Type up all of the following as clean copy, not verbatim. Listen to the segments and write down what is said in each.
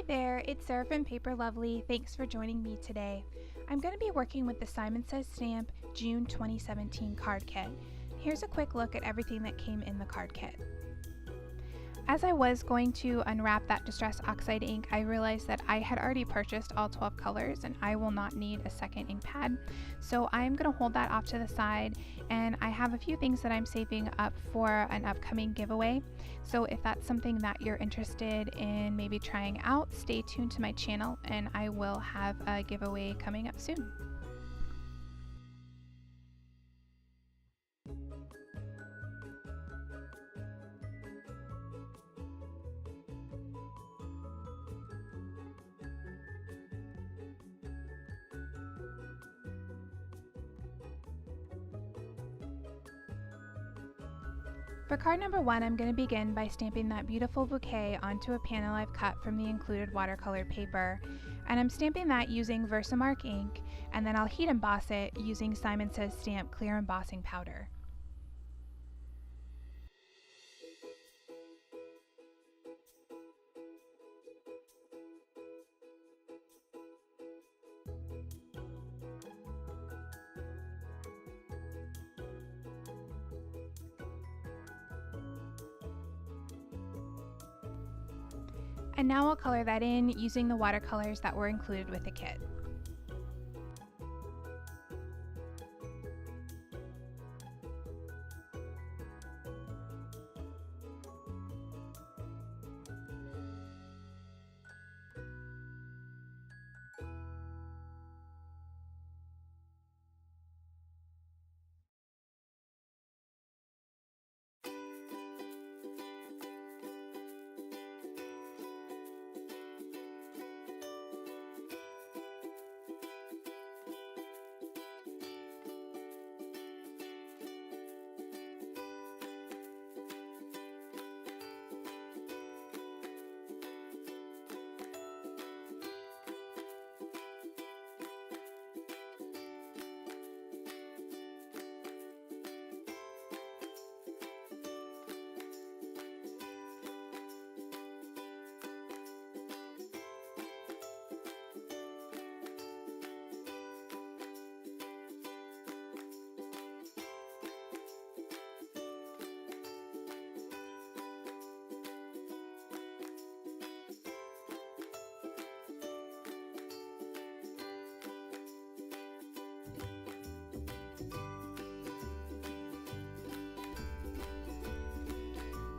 there, it's Sarah from Paper Lovely. Thanks for joining me today. I'm going to be working with the Simon Says Stamp June 2017 card kit. Here's a quick look at everything that came in the card kit. As I was going to unwrap that Distress Oxide ink, I realized that I had already purchased all 12 colors and I will not need a second ink pad. So I'm going to hold that off to the side, and I have a few things that I'm saving up for an upcoming giveaway. So if that's something that you're interested in maybe trying out, stay tuned to my channel and I will have a giveaway coming up soon. For card number 1, I'm going to begin by stamping that beautiful bouquet onto a panel I've cut from the included watercolor paper. And I'm stamping that using Versamark ink, and then I'll heat emboss it using Simon Says Stamp clear embossing powder. And now I'll color that in using the watercolors that were included with the kit.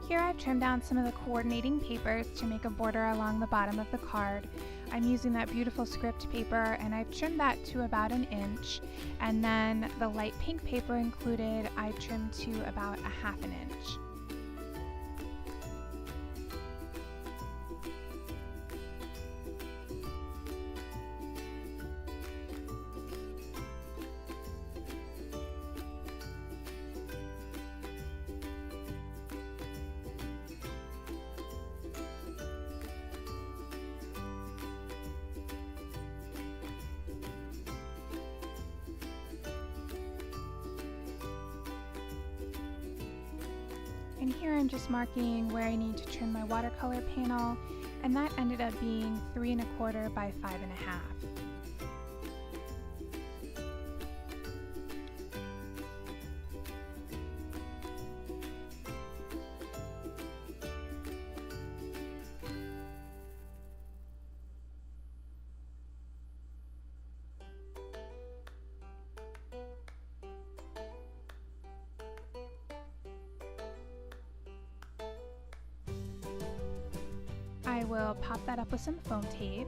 Here I've trimmed down some of the coordinating papers to make a border along the bottom of the card. I'm using that beautiful script paper and I've trimmed that to about 1 inch, and then the light pink paper included I trimmed to about 1/2 inch. And here I'm just marking where I need to trim my watercolor panel, and that ended up being 3 1/4 by 5 1/2. I will pop that up with some foam tape.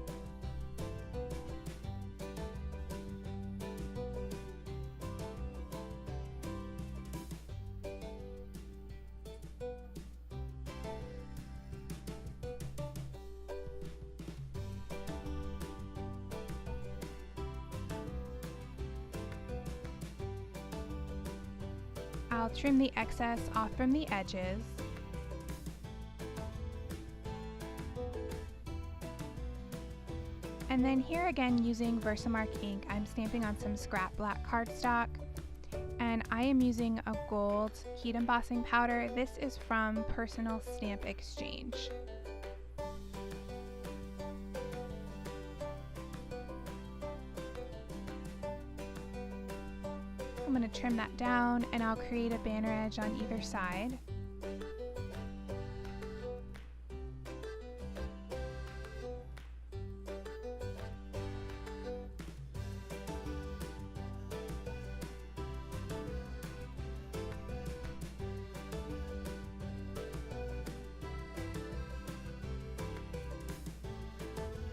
I'll trim the excess off from the edges. And then here again, using Versamark ink, I'm stamping on some scrap black cardstock, and I am using a gold heat embossing powder. This is from Personal Stamp Exchange. I'm going to trim that down and I'll create a banner edge on either side.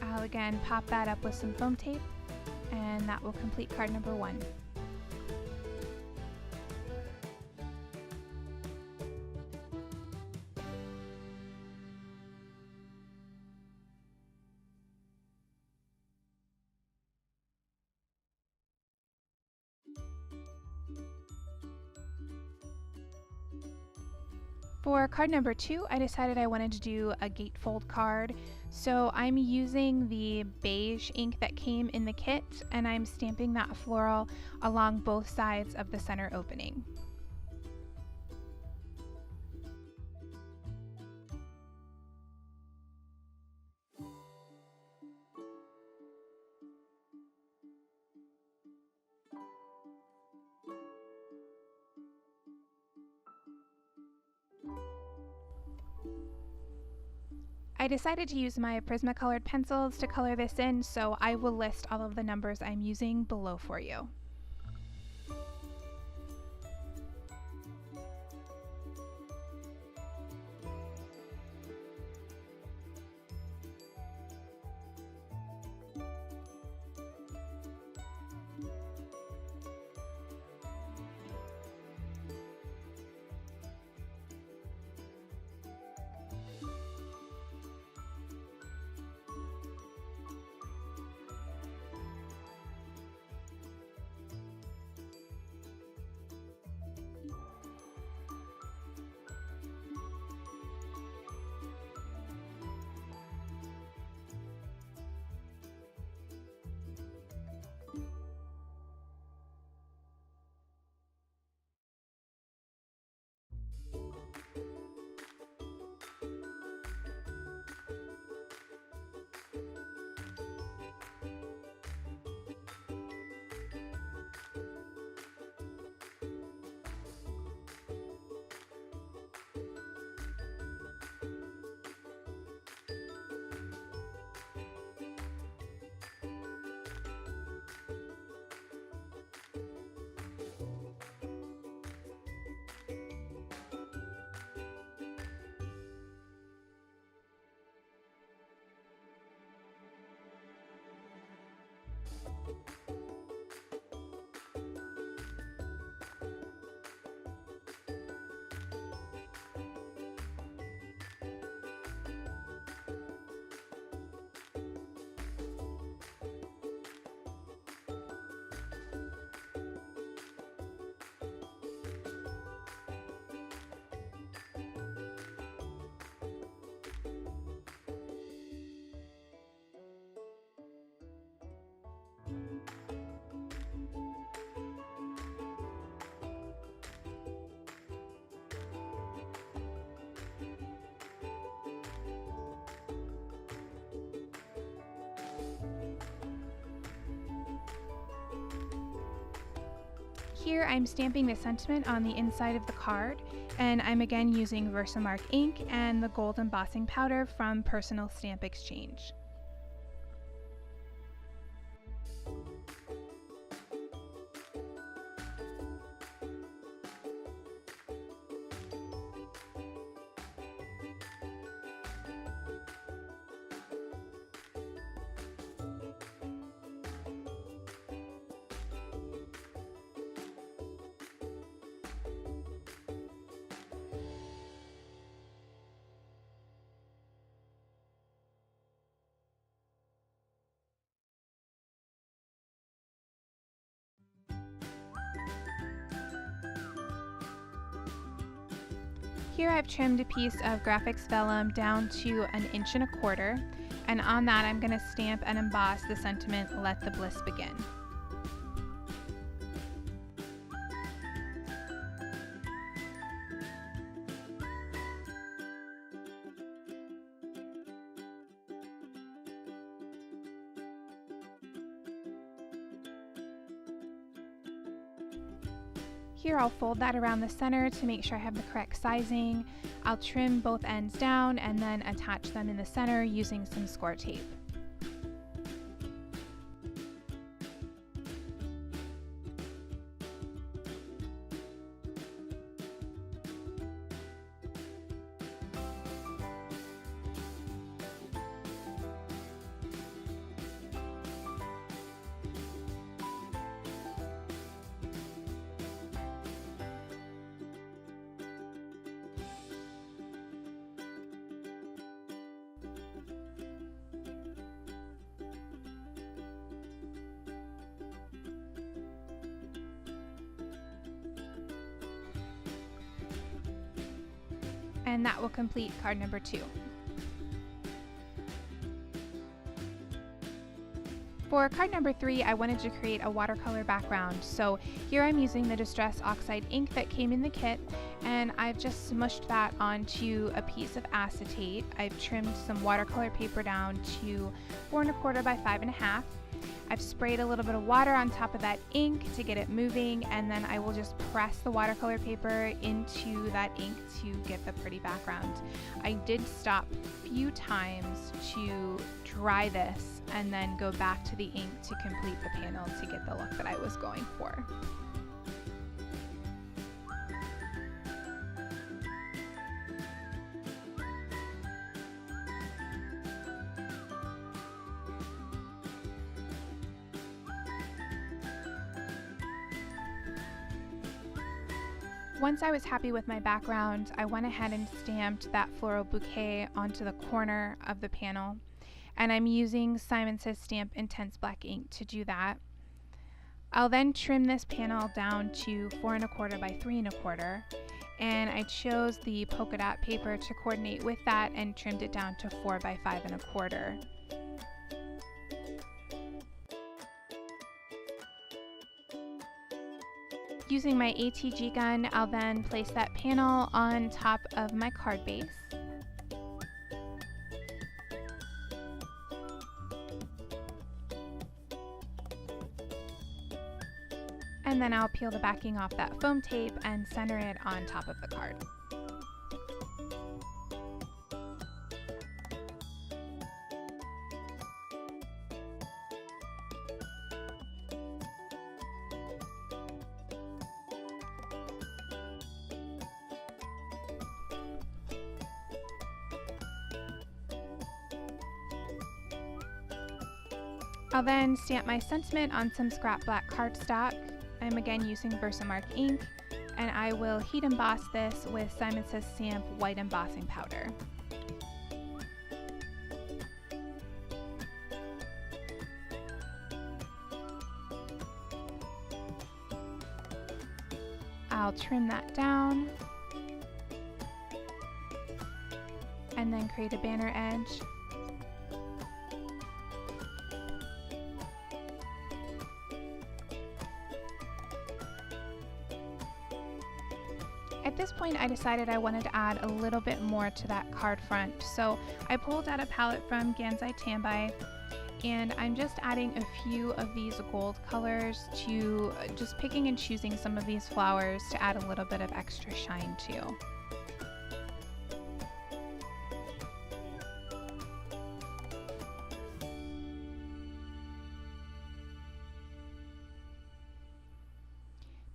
I'll again pop that up with some foam tape, and that will complete card number 1. For card number 2, I decided I wanted to do a gatefold card. So I'm using the beige ink that came in the kit, and I'm stamping that floral along both sides of the center opening. I decided to use my Prismacolored pencils to color this in, so I will list all of the numbers I'm using below for you. Here I'm stamping the sentiment on the inside of the card, and I'm again using Versamark ink and the gold embossing powder from Personal Stamp Exchange. Here I've trimmed a piece of graphics vellum down to 1.25 inches, and on that I'm going to stamp and emboss the sentiment, "Let the Bliss Begin." Here I'll fold that around the center to make sure I have the correct sizing. I'll trim both ends down and then attach them in the center using some score tape. And that will complete card number 2. For card number 3, I wanted to create a watercolor background. So here I'm using the Distress Oxide ink that came in the kit, and I've just smushed that onto a piece of acetate. I've trimmed some watercolor paper down to 4 1/4 by 5 1/2. I've sprayed a little bit of water on top of that ink to get it moving, and then I will just press the watercolor paper into that ink to get the pretty background. I did stop a few times to dry this and then go back to the ink to complete the panel to get the look that I was going for. Once I was happy with my background, I went ahead and stamped that floral bouquet onto the corner of the panel, and I'm using Simon Says Stamp Intense Black ink to do that. I'll then trim this panel down to 4 1/4 by 3 1/4, and I chose the polka dot paper to coordinate with that and trimmed it down to 4 by 5 1/4. Using my ATG gun, I'll then place that panel on top of my card base. And then I'll peel the backing off that foam tape and center it on top of the card. I'll then stamp my sentiment on some scrap black cardstock. I'm again using Versamark ink, and I will heat emboss this with Simon Says Stamp white embossing powder. I'll trim that down and then create a banner edge. At this point, I decided I wanted to add a little bit more to that card front, so I pulled out a palette from Gansai Tanbai, and I'm just adding a few of these gold colors to just picking and choosing some of these flowers to add a little bit of extra shine to.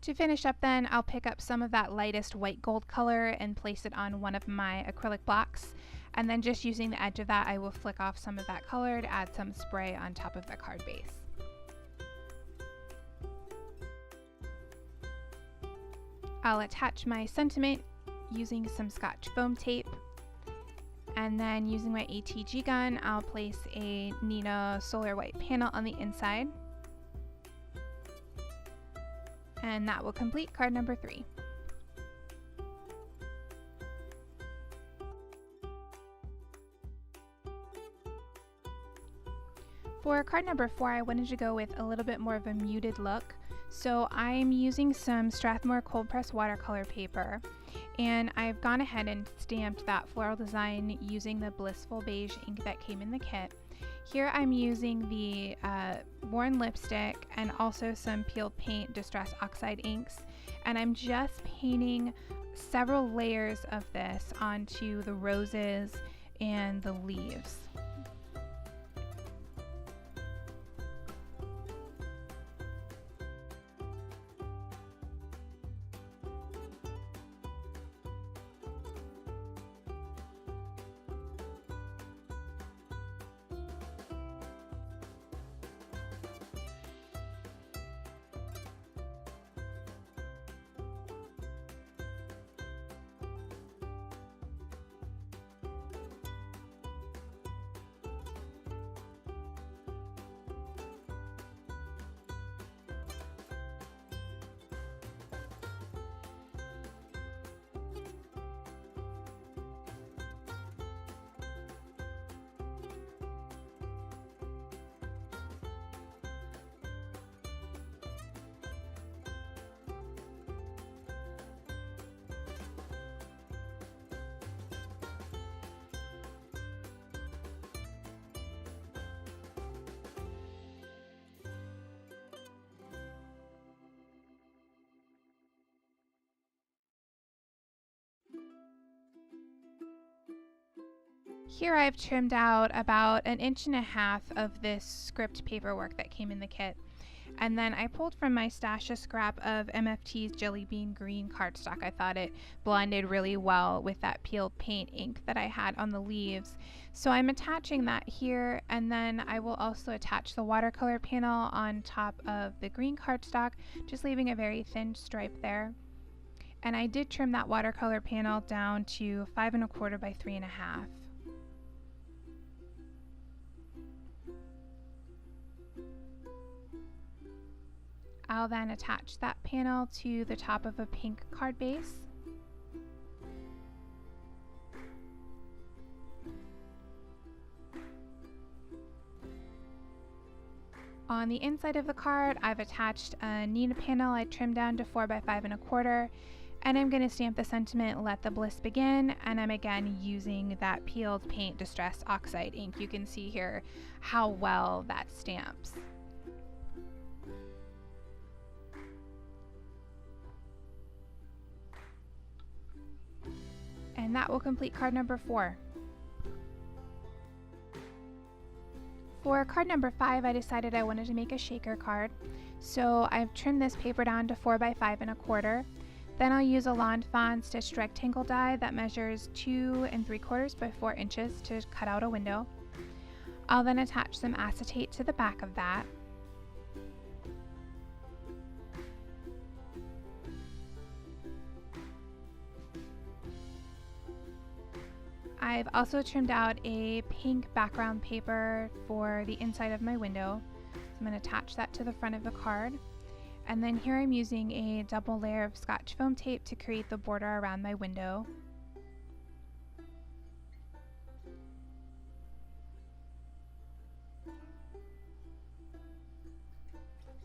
To finish up then, I'll pick up some of that lightest white gold color and place it on one of my acrylic blocks, and then just using the edge of that, I will flick off some of that color to add some spray on top of the card base. I'll attach my sentiment using some Scotch foam tape, and then using my ATG gun, I'll place a Neenah Solar White panel on the inside. And that will complete card number 3. For card number 4, I wanted to go with a little bit more of a muted look. So I'm using some Strathmore cold press watercolor paper, and I've gone ahead and stamped that floral design using the Blissful Beige ink that came in the kit. Here I'm using the Worn lipstick and also some Peeled Paint Distress Oxide inks, and I'm just painting several layers of this onto the roses and the leaves. Here I've trimmed out about 1.5 inches of this script paperwork that came in the kit. And then I pulled from my stash a scrap of MFT's Jelly Bean Green cardstock. I thought it blended really well with that peeled paint ink that I had on the leaves. So I'm attaching that here, and then I will also attach the watercolor panel on top of the green cardstock, just leaving a very thin stripe there. And I did trim that watercolor panel down to 5 1/4 by 3 1/2. I'll then attach that panel to the top of a pink card base. On the inside of the card, I've attached a Neenah panel I trimmed down to 4 by 5 1/4, and I'm going to stamp the sentiment, "Let the Bliss Begin," and I'm again using that Peeled Paint Distress Oxide ink. You can see here how well that stamps. And that will complete card number 4. For card number 5, I decided I wanted to make a shaker card. So I've trimmed this paper down to 4 by 5 1/4. Then I'll use a Lawn Fawn stitched rectangle die that measures 2 3/4 by 4 inches to cut out a window. I'll then attach some acetate to the back of that. I've also trimmed out a pink background paper for the inside of my window. So I'm going to attach that to the front of the card. And then here I'm using a double layer of Scotch foam tape to create the border around my window.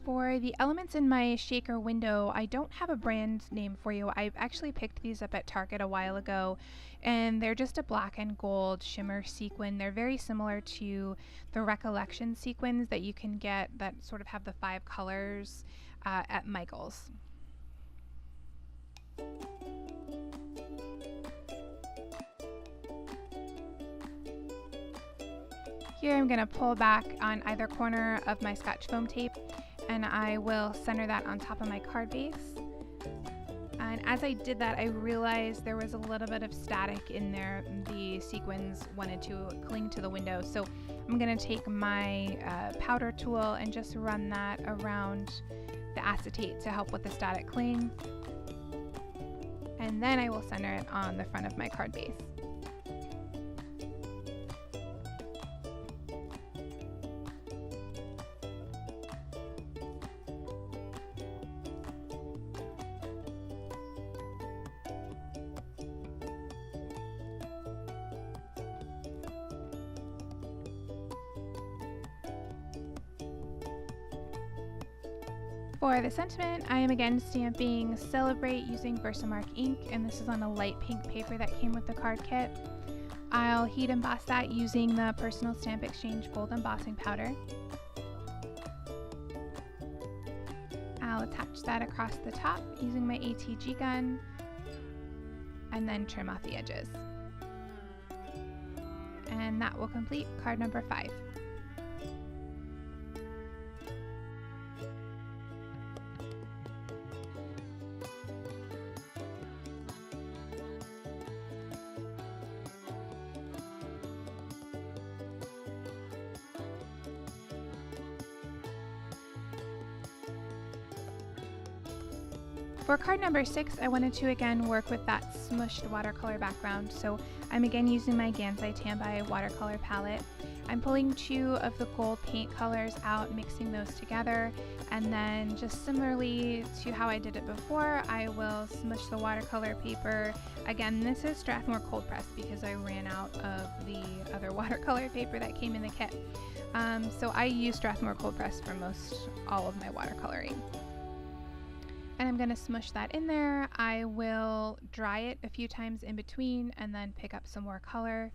For the elements in my shaker window, I don't have a brand name for you. I actually picked these up at Target a while ago, and they're just a black and gold shimmer sequin. They're very similar to the Recollection sequins that you can get that sort of have the 5 colors at Michael's. Here I'm going to pull back on either corner of my Scotch foam tape, and I will center that on top of my card base. And as I did that, I realized there was a little bit of static in there. The sequins wanted to cling to the window, so I'm going to take my powder tool and just run that around the acetate to help with the static cling. And then I will center it on the front of my card base. For the sentiment, I am again stamping Celebrate using Versamark ink, and this is on a light pink paper that came with the card kit. I'll heat emboss that using the Personal Stamp Exchange Gold Embossing Powder. I'll attach that across the top using my ATG gun, and then trim off the edges. And that will complete card number 5. For card number 6, I wanted to again work with that smushed watercolor background, so I'm again using my Gansai Tanbai watercolor palette. I'm pulling 2 of the gold paint colors out, mixing those together, and then just similarly to how I did it before, I will smush the watercolor paper. Again, this is Strathmore Cold Press because I ran out of the other watercolor paper that came in the kit. So I use Strathmore Cold Press for all of my watercoloring. And I'm going to smush that in there. I will dry it a few times in between and then pick up some more color.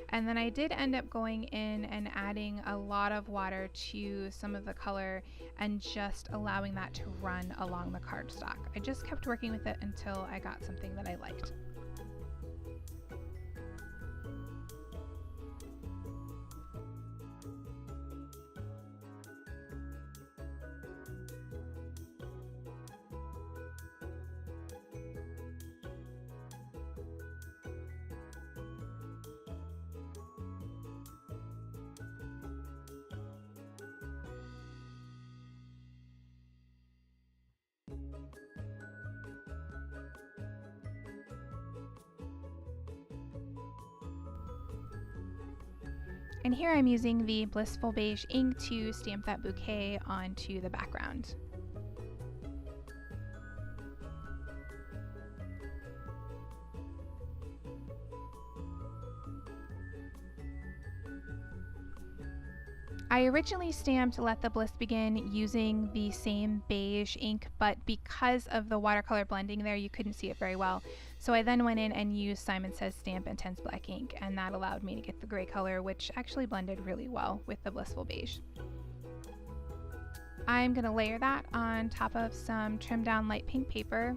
And then I did end up going in and adding a lot of water to some of the color and just allowing that to run along the cardstock. I just kept working with it until I got something that I liked. And here I'm using the Blissful Beige ink to stamp that bouquet onto the background. I originally stamped Let the Bliss Begin using the same beige ink, but because of the watercolor blending there, you couldn't see it very well. So I then went in and used Simon Says Stamp Intense Black ink, and that allowed me to get the gray color, which actually blended really well with the Blissful Beige. I'm going to layer that on top of some trimmed down light pink paper.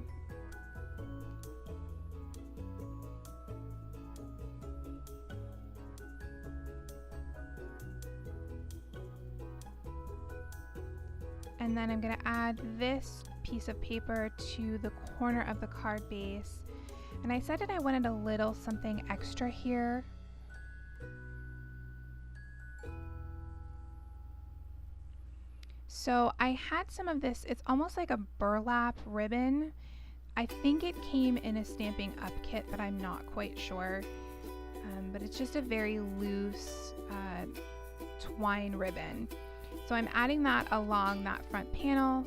And then I'm going to add this piece of paper to the corner of the card base. And I decided I wanted a little something extra here. So I had some of this, it's almost like a burlap ribbon. I think it came in a Stampin' Up kit, but I'm not quite sure. But it's just a very loose twine ribbon. So I'm adding that along that front panel,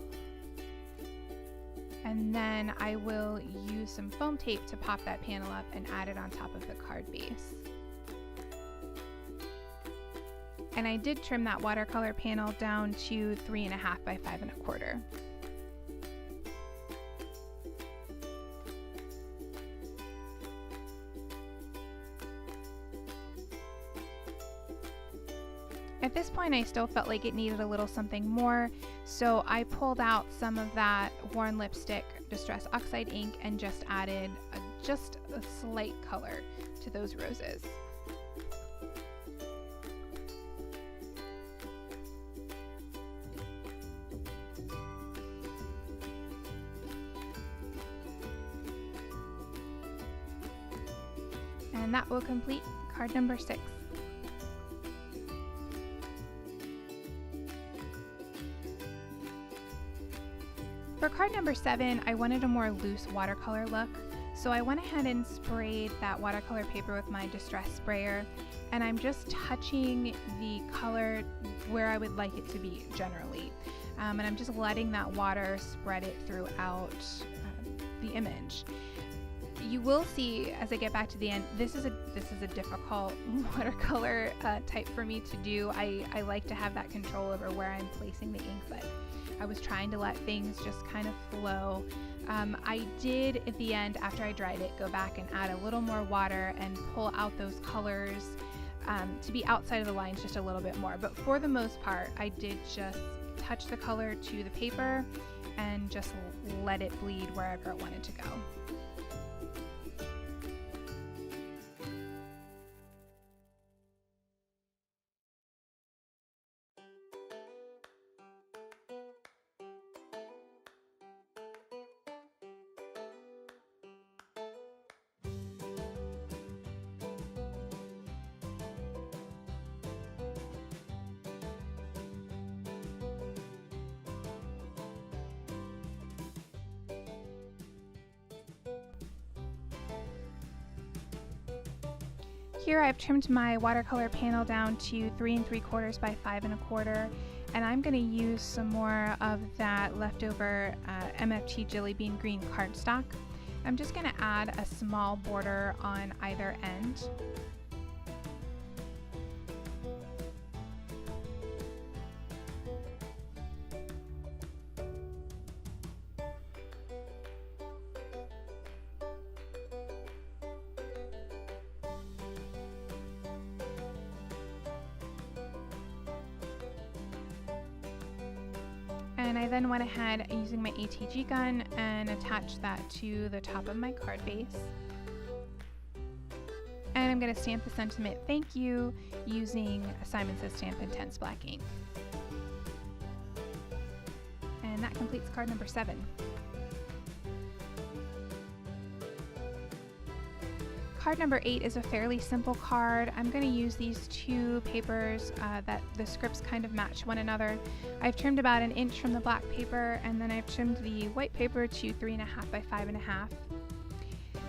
and then I will use some foam tape to pop that panel up and add it on top of the card base. And I did trim that watercolor panel down to 3.5 by 5.25. At this point, I still felt like it needed a little something more, so I pulled out some of that Worn Lipstick Distress Oxide ink and just added just a slight color to those roses. And that will complete card number 6. For card number 7, I wanted a more loose watercolor look, so I went ahead and sprayed that watercolor paper with my Distress sprayer, and I'm just touching the color where I would like it to be generally. And I'm just letting that water spread it throughout the image. you will see as I get back to the end, this is a difficult watercolor type for me to do. I like to have that control over where I'm placing the ink, but I was trying to let things just kind of flow. I did at the end, after I dried it, go back and add a little more water and pull out those colors to be outside of the lines just a little bit more. But for the most part, I did just touch the color to the paper and just let it bleed wherever it wanted to go. Here I've trimmed my watercolor panel down to 3 3/4 by 5 1/4, and I'm going to use some more of that leftover MFT Jelly Bean Green cardstock. I'm just going to add a small border on either end. And I then went ahead using my ATG gun and attached that to the top of my card base. And I'm going to stamp the sentiment "Thank you" using a Simon Says Stamp Intense Black ink. And that completes card number 7. Card number 8 is a fairly simple card. I'm going to use these two papers that the scripts kind of match one another. I've trimmed about 1 inch from the black paper, and then I've trimmed the white paper to 3 1/2 by 5 1/2.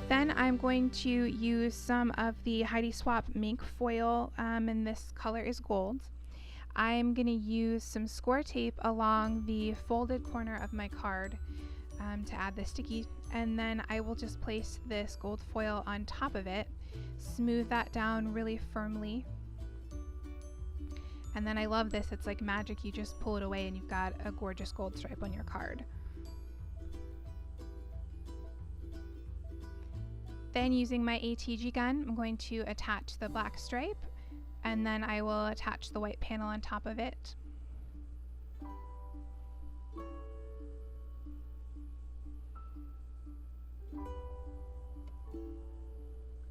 Then I'm going to use some of the Heidi Swapp Mink foil, and this color is gold. I'm going to use some score tape along the folded corner of my card to add the sticky, and then I will just place this gold foil on top of it, smooth that down really firmly, and then I love this. It's like magic. You just pull it away and you've got a gorgeous gold stripe on your card. Then using my ATG gun, I'm going to attach the black stripe, and then I will attach the white panel on top of it.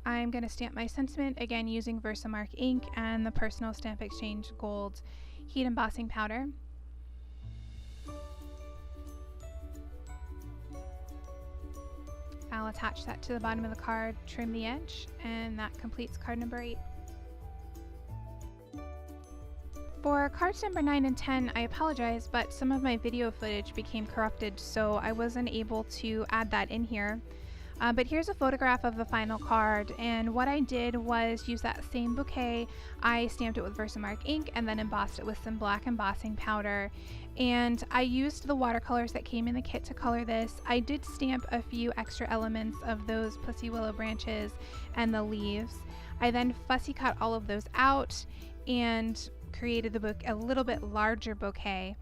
I'm going to stamp my sentiment, again using Versamark ink and the Personal Stamp Exchange Gold heat embossing powder. I'll attach that to the bottom of the card, trim the edge, and that completes card number 8. For cards number 9 and 10, I apologize, but some of my video footage became corrupted, so I wasn't able to add that in here. But here's a photograph of the final card, and what I did was use that same bouquet. I stamped it with Versamark ink and then embossed it with some black embossing powder, and I used the watercolors that came in the kit to color this. I did stamp a few extra elements of those pussy willow branches and the leaves. I then fussy cut all of those out and created the book a little bit larger bouquet.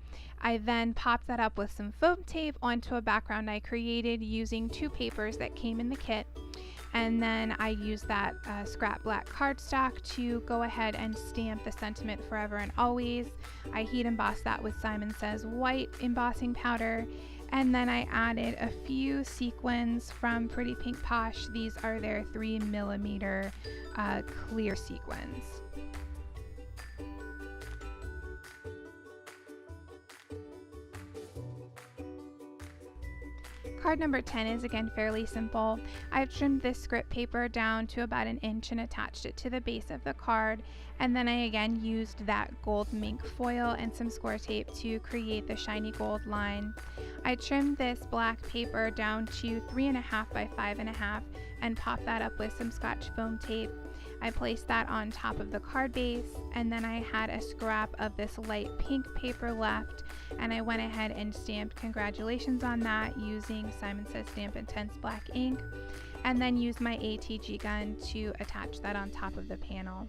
I then popped that up with some foam tape onto a background I created using 2 papers that came in the kit, and then I used that scrap black cardstock to go ahead and stamp the sentiment "Forever and Always." I heat embossed that with Simon Says white embossing powder, and then I added a few sequins from Pretty Pink Posh. These are their 3mm clear sequins. Card number 10 is again fairly simple. I've trimmed this script paper down to about 1 inch and attached it to the base of the card, and then I again used that gold mink foil and some score tape to create the shiny gold line. I trimmed this black paper down to 3 1/2 by 5 1/2 and popped that up with some Scotch foam tape. I placed that on top of the card base, and then I had a scrap of this light pink paper left, and I went ahead and stamped "Congratulations" on that using Simon Says Stamp Intense Black ink. and then use my ATG gun to attach that on top of the panel.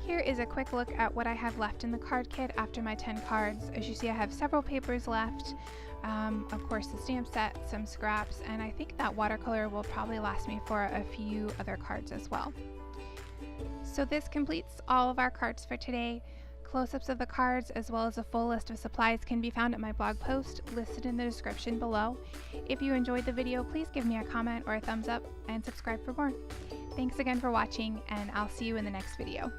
Here is a quick look at what I have left in the card kit after my 10 cards. As you see, I have several papers left. Of course, the stamp set, some scraps, and I think that watercolor will probably last me for a few other cards as well. So this completes all of our cards for today. Close-ups of the cards as well as a full list of supplies can be found at my blog post listed in the description below. If you enjoyed the video, please give me a comment or a thumbs up and subscribe for more. Thanks again for watching, and I'll see you in the next video.